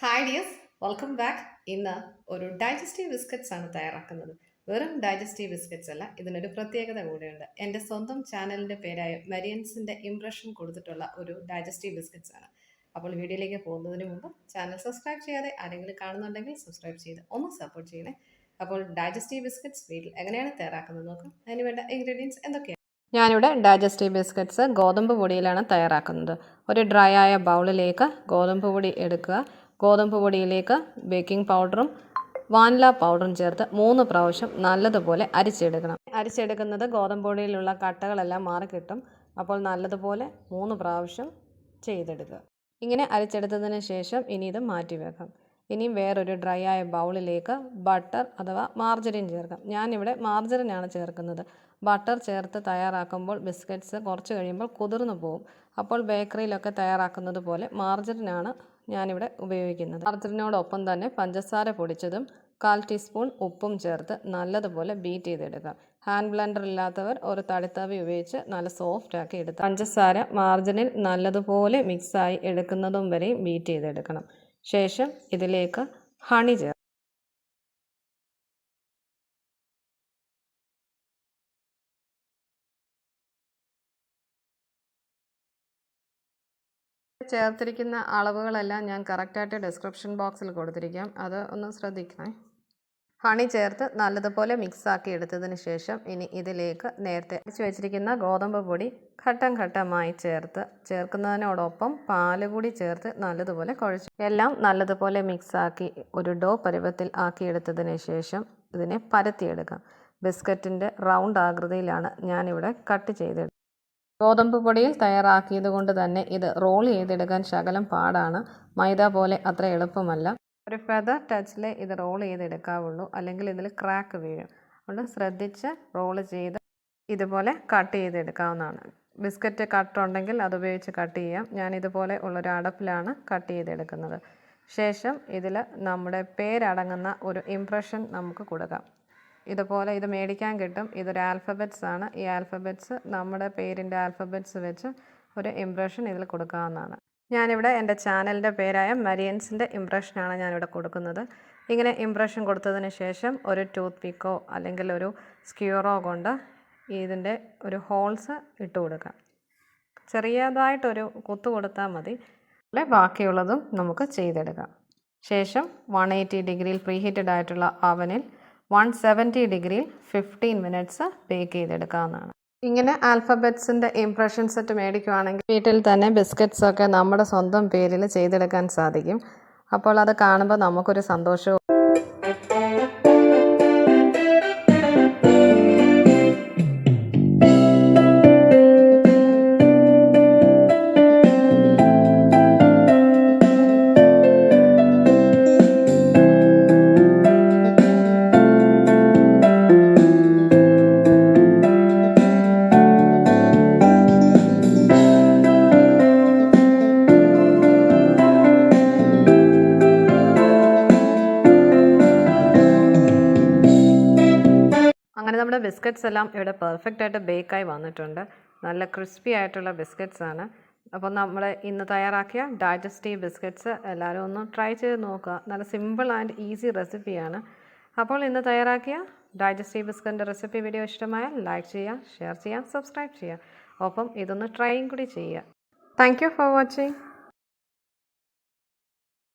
Hi dears, welcome back. ഇന്ന് ഒരു digestive biscuits ആണ് തയ്യാറാക്കുന്നത്. വെറും ഡൈജസ്റ്റീവ് ബിസ്ക്കറ്റ്സ് അല്ല, ഇതിനൊരു പ്രത്യേകത കൂടെയുണ്ട്. എൻ്റെ സ്വന്തം ചാനലിൻ്റെ പേരായ മരിയൻസിൻ്റെ ഇംപ്രഷൻ കൊടുത്തിട്ടുള്ള ഒരു ഡൈജസ്റ്റീവ് ബിസ്ക്കറ്റ്സ് ആണ്. അപ്പോൾ വീഡിയോയിലേക്ക് പോകുന്നതിന് മുമ്പ് ചാനൽ സബ്സ്ക്രൈബ് ചെയ്യാതെ ആരെങ്കിലും കാണുന്നുണ്ടെങ്കിൽ സബ്സ്ക്രൈബ് ചെയ്ത് ഒന്ന് സപ്പോർട്ട് ചെയ്യണേ. അപ്പോൾ ഡൈജസ്റ്റീവ് ബിസ്ക്കറ്റ്സ് വീട്ടിൽ എങ്ങനെയാണ് തയ്യാറാക്കുന്നത് നോക്കാം. അതിന് വേണ്ട ഇൻഗ്രീഡിയൻസ് എന്തൊക്കെയാണ്? ഞാനിവിടെ ഡൈജസ്റ്റീവ് ബിസ്ക്കറ്റ്സ് ഗോതമ്പ് പൊടിയിലാണ് തയ്യാറാക്കുന്നത്. ഒരു ഡ്രൈ ആയ ബൗളിലേക്ക് ഗോതമ്പ് പൊടി എടുക്കുക. ഗോതമ്പ് പൊടിയിലേക്ക് ബേക്കിംഗ് പൗഡറും വാനില പൗഡറും ചേർത്ത് 3 പ്രാവശ്യം നല്ലതുപോലെ അരിച്ചെടുക്കണം. അരിച്ചെടുക്കുന്നത് ഗോതമ്പ് പൊടിയിലുള്ള കട്ടകളെല്ലാം മാറിക്കിട്ടും. അപ്പോൾ നല്ലതുപോലെ 3 പ്രാവശ്യം ചെയ്തെടുക്കുക. ഇങ്ങനെ അരിച്ചെടുത്തതിന് ശേഷം ഇനി ഇത് മാറ്റി വെക്കാം. ഇനിയും വേറൊരു ഡ്രൈ ആയ ബൗളിലേക്ക് ബട്ടർ അഥവാ മാർജറിൻ ചേർക്കാം. ഞാനിവിടെ മാർജറിനാണ് ചേർക്കുന്നത്. ബട്ടർ ചേർത്ത് തയ്യാറാക്കുമ്പോൾ ബിസ്ക്കറ്റ്സ് കുറച്ച് കഴിയുമ്പോൾ കുതിർന്നു പോകും. അപ്പോൾ ബേക്കറിയിലൊക്കെ തയ്യാറാക്കുന്നത് പോലെ മാർജറിനാണ് ഞാനിവിടെ ഉപയോഗിക്കുന്നത്. മാർജറിനോടൊപ്പം തന്നെ പഞ്ചസാര പൊടിച്ചതും 1/4 ടീസ്പൂൺ ഉപ്പും ചേർത്ത് നല്ലതുപോലെ ബീറ്റ് ചെയ്തെടുക്കാം. ഹാൻഡ് ബ്ലെൻഡർ ഇല്ലാത്തവർ ഒരു തടിത്തവി ഉപയോഗിച്ച് നല്ല സോഫ്റ്റ് ആക്കി എടുത്ത് പഞ്ചസാര മാർജറിനിൽ നല്ലതുപോലെ മിക്സായി എടുക്കുന്നതും വരെയും ബീറ്റ് ചെയ്തെടുക്കണം. ശേഷം ഇതിലേക്ക് ഹണി ചേർത്തിരിക്കുന്ന അളവുകളെല്ലാം ഞാൻ കറക്റ്റായിട്ട് ഡിസ്ക്രിപ്ഷൻ ബോക്സിൽ കൊടുത്തിരിക്കാം. അത് ഒന്ന് ശ്രദ്ധിക്കണേ. ഹണി ചേർത്ത് നല്ലതുപോലെ മിക്സാക്കി എടുത്തതിന് ശേഷം ഇനി ഇതിലേക്ക് നേരത്തെ അടിച്ചു വെച്ചിരിക്കുന്ന ഗോതമ്പ് പൊടി ഘട്ടം ഘട്ടമായി ചേർക്കുന്നതിനോടൊപ്പം പാല് കൂടി ചേർത്ത് നല്ലതുപോലെ കുഴച്ച് എല്ലാം നല്ലതുപോലെ മിക്സാക്കി ഒരു ഡോ പരുവത്തിൽ ആക്കിയെടുത്തതിന് ശേഷം ഇതിനെ പരത്തിയെടുക്കാം. ബിസ്ക്കറ്റിൻ്റെ റൗണ്ട് ആകൃതിയിലാണ് ഞാനിവിടെ കട്ട് ചെയ്തെടുത്തത്. ഗോതമ്പ് പൊടിയിൽ തയ്യാറാക്കിയത് കൊണ്ട് തന്നെ ഇത് റോൾ ചെയ്തെടുക്കാൻ ശകലം പാടാണ്. മൈദ പോലെ അത്ര എളുപ്പമല്ല. ഒരു ഫെദർ ടച്ചിൽ ഇത് റോൾ ചെയ്തെടുക്കാവുള്ളൂ, അല്ലെങ്കിൽ ഇതിൽ ക്രാക്ക് വീഴും. അതുകൊണ്ട് ശ്രദ്ധിച്ച് റോൾ ചെയ്ത് ഇതുപോലെ കട്ട് ചെയ്തെടുക്കാവുന്നതാണ്. ബിസ്ക്കറ്റ് കട്ടർ ഉണ്ടെങ്കിൽ അതുപയോഗിച്ച് കട്ട് ചെയ്യാം. ഞാൻ ഇതുപോലെ ഉള്ളൊരു അടപ്പിലാണ് കട്ട് ചെയ്തെടുക്കുന്നത്. ശേഷം ഇതിൽ നമ്മുടെ പേരടങ്ങുന്ന ഒരു ഇംപ്രഷൻ നമുക്ക് കൊടുക്കാം. ഇതുപോലെ ഇത് മേടിക്കാൻ കിട്ടും. ഇതൊരു ആൽഫബറ്റ്സ് ആണ്. ഈ ആൽഫബറ്റ്സ് നമ്മുടെ പേരിൻ്റെ ആൽഫബറ്റ്സ് വെച്ച് ഒരു ഇംപ്രഷൻ ഇതിൽ കൊടുക്കാവുന്നതാണ്. ഞാനിവിടെ എൻ്റെ ചാനലിൻ്റെ പേരായ മരിയൻസിൻ്റെ ഇംപ്രഷനാണ് ഞാനിവിടെ കൊടുക്കുന്നത്. ഇങ്ങനെ ഇംപ്രഷൻ കൊടുത്തതിന് ശേഷം ഒരു ടൂത്ത് പിക്കോ അല്ലെങ്കിൽ ഒരു സ്ക്യൂറോ കൊണ്ട് ഇതിൻ്റെ ഒരു ഹോൾസ് ഇട്ട് കൊടുക്കാം. ചെറിയതായിട്ടൊരു കുത്തു കൊടുത്താൽ മതി. ബാക്കിയുള്ളതും നമുക്ക് ചെയ്തെടുക്കാം. ശേഷം 180 ഡിഗ്രിയിൽ പ്രീഹീറ്റഡ് ആയിട്ടുള്ള അവനിൽ 170 ഡിഗ്രിയിൽ 15 മിനിറ്റ്സ് ബേക്ക് ചെയ്തെടുക്കാവുന്നതാണ്. ഇങ്ങനെ ആൽഫബറ്റ്സിൻ്റെ ഇംപ്രഷൻ സെറ്റ് മേടിക്കുകയാണെങ്കിൽ വീട്ടിൽ തന്നെ ബിസ്ക്കറ്റ്സ് ഒക്കെ നമ്മുടെ സ്വന്തം പേരിൽ ചെയ്തെടുക്കാൻ സാധിക്കും. അപ്പോൾ അത് കാണുമ്പോൾ നമുക്കൊരു സന്തോഷവും അങ്ങനെ നമ്മുടെ ബിസ്ക്കറ്റ്സ് എല്ലാം ഇവിടെ പെർഫെക്റ്റ് ആയിട്ട് ബേക്കായി വന്നിട്ടുണ്ട്. നല്ല ക്രിസ്പി ആയിട്ടുള്ള ബിസ്ക്കറ്റ്സ് ആണ്. അപ്പോൾ നമ്മൾ ഇന്ന് തയ്യാറാക്കിയ ഡൈജസ്റ്റീവ് ബിസ്ക്കറ്റ്സ് എല്ലാവരും ഒന്ന് ട്രൈ ചെയ്ത് നോക്കുക. നല്ല സിമ്പിൾ ആൻഡ് ഈസി റെസിപ്പിയാണ്. അപ്പോൾ ഇന്ന് തയ്യാറാക്കിയ ഡൈജസ്റ്റീവ് ബിസ്ക്കറ്റിൻ്റെ റെസിപ്പി വീഡിയോ ഇഷ്ടമായാൽ ലൈക്ക് ചെയ്യുക, ഷെയർ ചെയ്യുക, സബ്സ്ക്രൈബ് ചെയ്യുക. ഒപ്പം ഇതൊന്ന് ട്രൈയും കൂടി ചെയ്യുക. Thank you for watching.